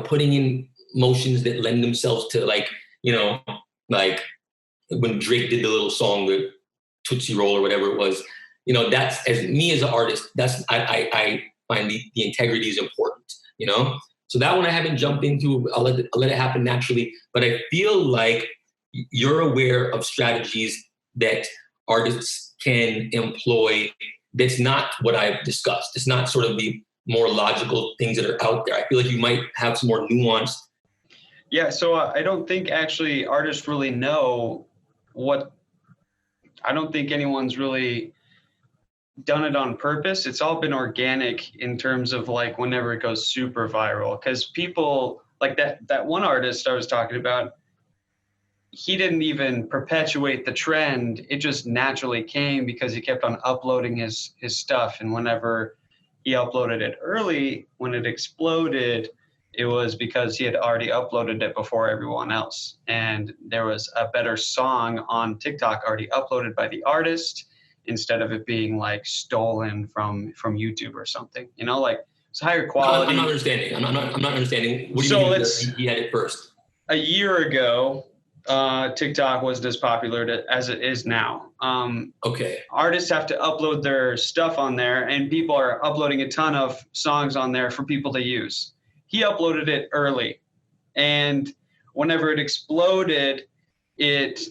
putting in motions that lend themselves to like when Drake did the little song, the Tootsie Roll or whatever it was, that's, as me as an artist, that's, I find the integrity is important, So that one I haven't jumped into. I'll let it happen naturally. But I feel like you're aware of strategies that artists can employ. That's not what I've discussed. It's not sort of the more logical things that are out there. I feel like you might have some more nuanced. Yeah, so I don't think actually artists really know I don't think anyone's really done it on purpose. It's all been organic in terms of like whenever it goes super viral, because people like that one artist I was talking about, he didn't even perpetuate the trend. It just naturally came because he kept on uploading his stuff. And whenever he uploaded it early, when it exploded, it was because he had already uploaded it before everyone else. And there was a better song on TikTok already uploaded by the artist instead of it being like stolen from YouTube or something, like it's higher quality. I'm not understanding. I'm not understanding. What do you mean he had it first? A year ago, TikTok wasn't as popular as it is now. Okay. Artists have to upload their stuff on there, and people are uploading a ton of songs on there for people to use. He uploaded it early, and whenever it exploded, it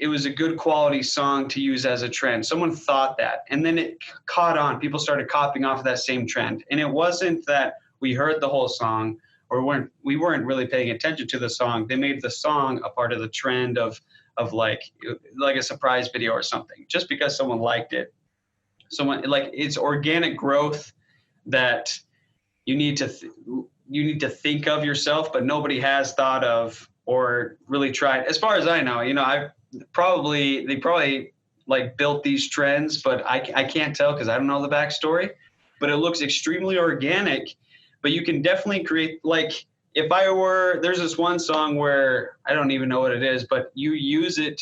was a good quality song to use as a trend. Someone thought that, and then it caught on. People started copying off of that same trend. And it wasn't that we heard the whole song or we weren't really paying attention to the song. They made the song a part of the trend of like a surprise video or something, just because someone liked it. It's organic growth that you need to think of yourself, but nobody has thought of or really tried. As far as I know, they probably like built these trends, but I can't tell because I don't know the backstory. But it looks extremely organic. But you can definitely create, like, there's this one song where I don't even know what it is, but you use it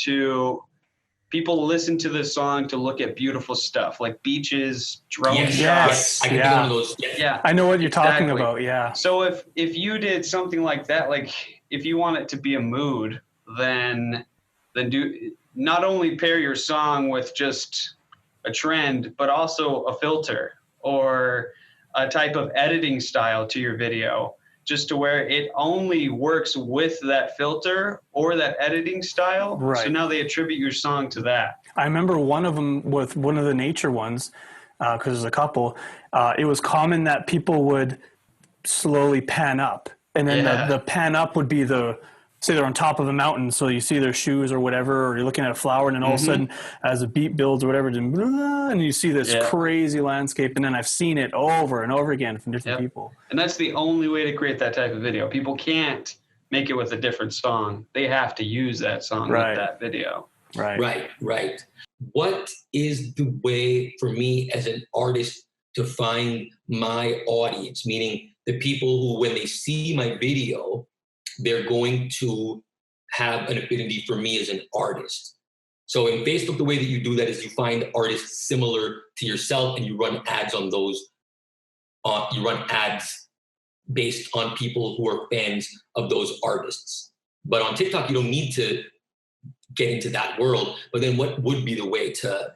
people listen to this song to look at beautiful stuff like beaches, drone shots. Yes. I can think of one of those. Yeah. I know what you're talking about. Yeah. So if you did something like that, like if you want it to be a mood, then do not only pair your song with just a trend, but also a filter or a type of editing style to your video, just to where it only works with that filter or that editing style. Right. So now they attribute your song to that. I remember one of them with one of the nature ones, because there's a couple. It was common that people would slowly pan up. And then the pan up would be say they're on top of a mountain, so you see their shoes or whatever, or you're looking at a flower, and then all of a sudden, as the beat builds or whatever, and you see this crazy landscape. And then I've seen it over and over again from different people. And that's the only way to create that type of video. People can't make it with a different song. They have to use that song with that video. Right. What is the way for me as an artist to find my audience? Meaning the people who, when they see my video, they're going to have an affinity for me as an artist. So in Facebook, the way that you do that is you find artists similar to yourself and you run ads on those. You run ads based on people who are fans of those artists. But on TikTok, you don't need to get into that world. But then what would be the way to...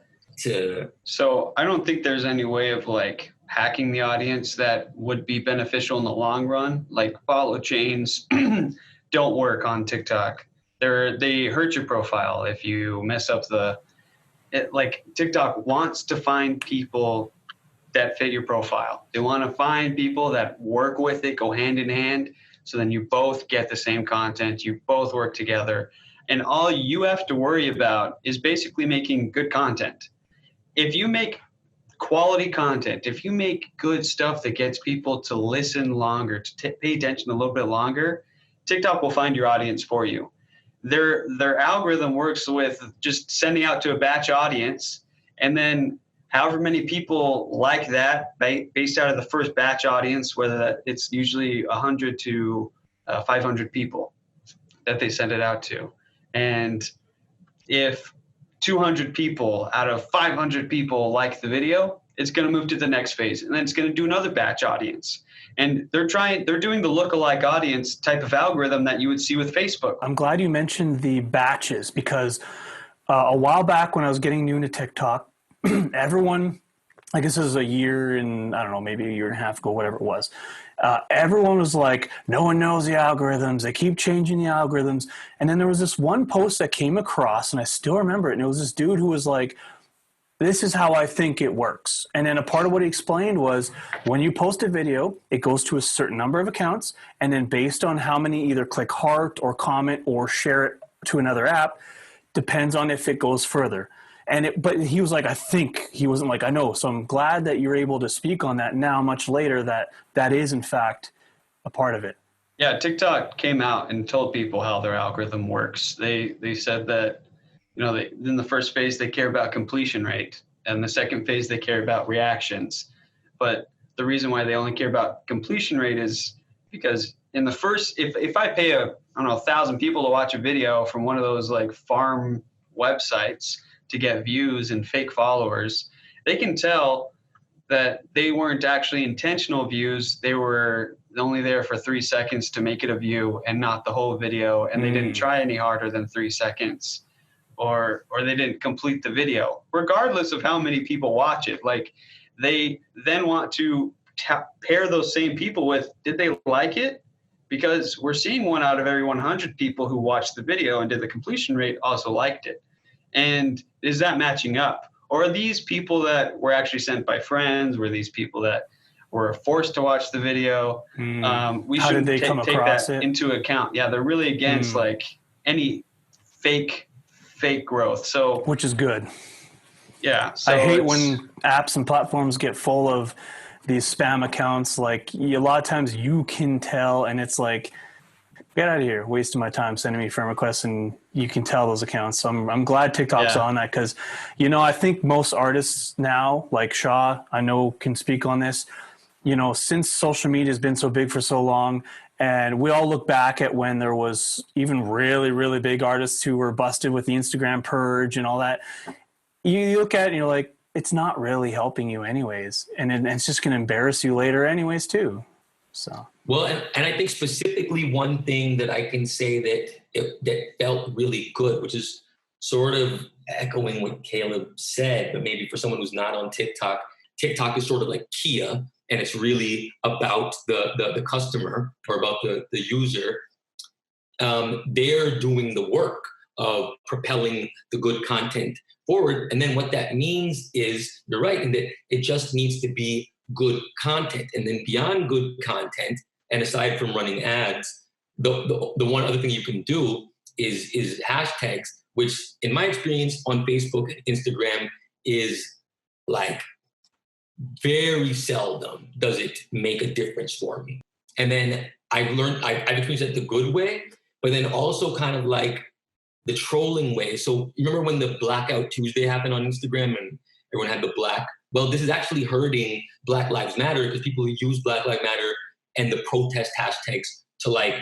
So I don't think there's any way of like hacking the audience that would be beneficial in the long run. Like follow chains don't work on TikTok. They hurt your profile if you mess up like TikTok wants to find people that fit your profile. They want to find people that work with it, go hand in hand. So then you both get the same content, you both work together. And all you have to worry about is basically making good content. If you make quality content, if you make good stuff that gets people to listen longer, to pay attention a little bit longer, TikTok will find your audience for you. Their algorithm works with just sending out to a batch audience, and then however many people like that based out of the first batch audience, whether it's usually 100 to 500 people that they send it out to. And if 200 people out of 500 people like the video, it's going to move to the next phase, and then it's going to do another batch audience. And they're doing the lookalike audience type of algorithm that you would see with Facebook. I'm glad you mentioned the batches, because a while back when I was getting new to TikTok, everyone, I guess it was a year and I don't know, maybe a year and a half ago, whatever it was. Everyone was like, no one knows the algorithms. They keep changing the algorithms. And then there was this one post that came across, and I still remember it. And it was this dude who was like, this is how I think it works. And then a part of what he explained was, when you post a video, it goes to a certain number of accounts. And then based on how many either click heart or comment or share it to another app, depends on if it goes further. But he was like, I think. He wasn't like, I know. So I'm glad that you're able to speak on that now, much later, that is in fact a part of it. Yeah, TikTok came out and told people how their algorithm works. They said that, in the first phase they care about completion rate, and the second phase they care about reactions. But the reason why they only care about completion rate is because in the first, if I pay 1,000 people to watch a video from one of those like farm websites to get views and fake followers, they can tell that they weren't actually intentional views. They were only there for 3 seconds to make it a view and not the whole video. And they didn't try any harder than 3 seconds, or they didn't complete the video, regardless of how many people watch it. Like, they then want to pair those same people with, did they like it? Because we're seeing 1 out of every 100 people who watched the video and did the completion rate also liked it. And is that matching up? Or are these people that were actually sent by friends? Were these people that were forced to watch the video? We should take that into account. Yeah, they're really against like any fake growth. So, which is good. Yeah. So I hate when apps and platforms get full of these spam accounts. Like, a lot of times you can tell, and it's like, get out of here, wasting my time sending me friend requests, and you can tell those accounts. So I'm glad TikTok's on that, because, I think most artists now, like Shah, I know can speak on this, since social media has been so big for so long, and we all look back at when there was even really, really big artists who were busted with the Instagram purge and all that. You look at it and you're like, it's not really helping you anyways. And it's just going to embarrass you later anyways too. So. Well, and I think specifically one thing that I can say that felt really good, which is sort of echoing what Caleb said, but maybe for someone who's not on TikTok, TikTok is sort of like Kia, and it's really about the customer or about the user. They're doing the work of propelling the good content forward. And then what that means is, you're right, in that it just needs to be good content. And then beyond good content, and aside from running ads, the one other thing you can do is hashtags, which in my experience on Facebook and Instagram is like very seldom does it make a difference for me. And then I've experienced it the good way, but then also kind of like the trolling way. So you remember when the Blackout Tuesday happened on Instagram and everyone had the black? Well, this is actually hurting Black Lives Matter, because people who use Black Lives Matter and the protest hashtags to like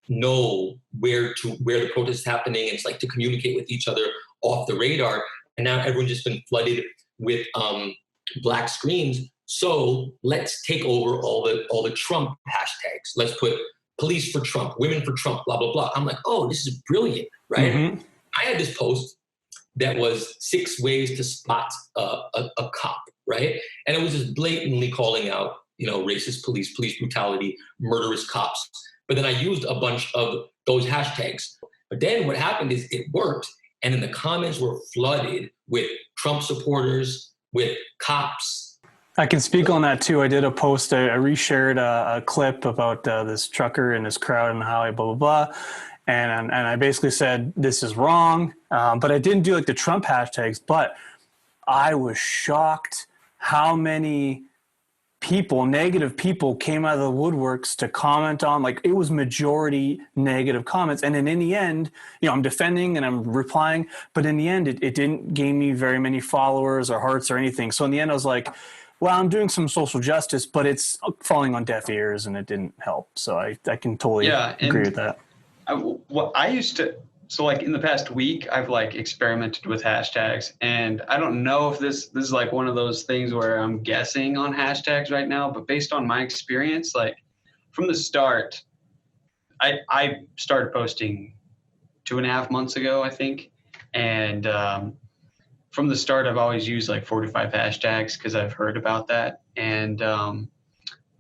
know where the protest is happening, and it's like to communicate with each other off the radar. And now everyone's just been flooded with black screens. So let's take over all the Trump hashtags. Let's put police for Trump, women for Trump, blah, blah, blah. I'm like, oh, this is brilliant, right? Mm-hmm. I had this post that was 6 ways to spot a cop, right? And it was just blatantly calling out, racist police brutality, murderous cops. But then I used a bunch of those hashtags. But then what happened is it worked. And then the comments were flooded with Trump supporters, with cops. I can speak on that too. I did a post, I reshared a clip about this trucker and his crowd on the highway, blah, blah, blah. And I basically said, this is wrong. But I didn't do like the Trump hashtags, but I was shocked how many negative people came out of the woodworks to comment on, like, it was majority negative comments. And then in the end, I'm defending and I'm replying, but in the end, it didn't gain me very many followers or hearts or anything. So in the end, I was like, well, I'm doing some social justice, but it's falling on deaf ears and it didn't help. So I can totally agree with that. I used to So like in the past week, I've like experimented with hashtags, and I don't know if this is like one of those things where I'm guessing on hashtags right now, but based on my experience, like from the start, I started posting 2.5 months ago, I think. And from the start, I've always used like 45 hashtags because I've heard about that. And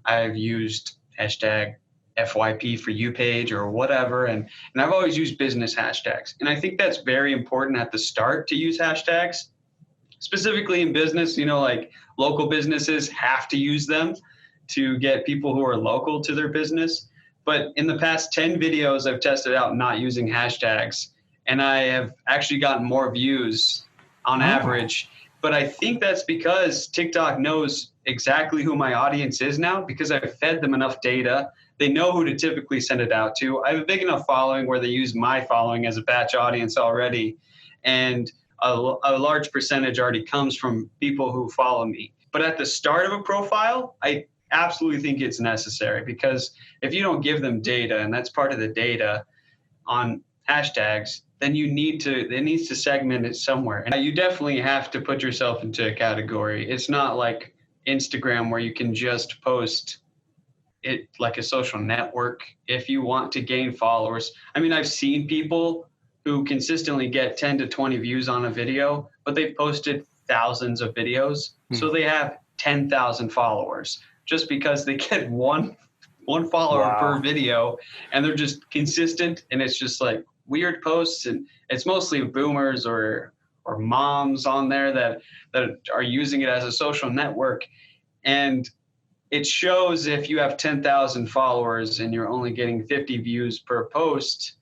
I've used hashtag FYP for you page or whatever. And I've always used business hashtags. And I think that's very important at the start to use hashtags, specifically in business. You know, like local businesses have to use them to get people who are local to their business. But in the past 10 videos, I've tested out not using hashtags, and I have actually gotten more views on average. But I think that's because TikTok knows exactly who my audience is now, because I've fed them enough data. They know who to typically send it out to. I have a big enough following where they use my following as a batch audience already. And a large percentage already comes from people who follow me. But at the start of a profile, I absolutely think it's necessary, because if you don't give them data, and that's part of the data on hashtags, then it needs to segment it somewhere. And you definitely have to put yourself into a category. It's not like Instagram where you can just post it like a social network if you want to gain followers. I mean, I've seen people who consistently get 10 to 20 views on a video, but they've posted thousands of videos. So they have 10,000 followers just because they get one follower per video, and they're just consistent. And it's just like weird posts, and it's mostly boomers or moms on there that are using it as a social network. And it shows if you have 10,000 followers and you're only getting 50 views per post,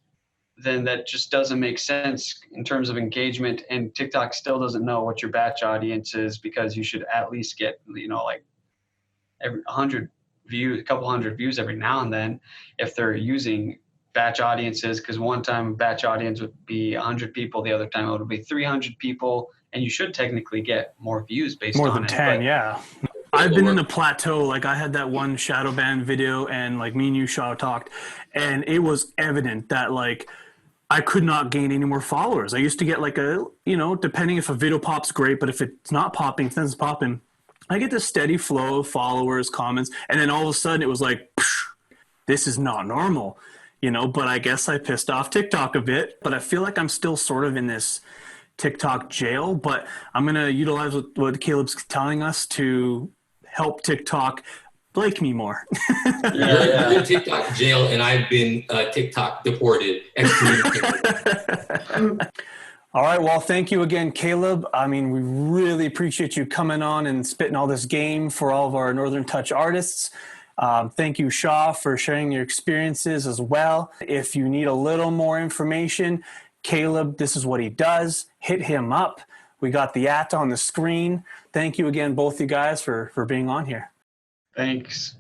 then that just doesn't make sense in terms of engagement. And TikTok still doesn't know what your batch audience is, because you should at least get, like every 100 views, a couple hundred views every now and then if they're using batch audiences, because one time a batch audience would be 100 people, the other time it would be 300 people, and you should technically get more views based on it. More than 10, yeah. I've been in a plateau. Like I had that one shadow ban video, and like me and you, Shah, talked, and it was evident that like I could not gain any more followers. I used to get like depending if a video pops, great, but if it's not popping, then it's popping. I get this steady flow of followers, comments, and then all of a sudden it was like, this is not normal, but I guess I pissed off TikTok a bit, but I feel like I'm still sort of in this TikTok jail, but I'm going to utilize what Caleb's telling us to help TikTok like me more. You're in TikTok jail, and I've been TikTok deported. All right. Well, thank you again, Caleb. I mean, we really appreciate you coming on and spitting all this game for all of our Northern Touch artists. Thank you, Shah, for sharing your experiences as well. If you need a little more information, Caleb, this is what he does. Hit him up. We got the @ on the screen. Thank you again, both you guys, for being on here. Thanks.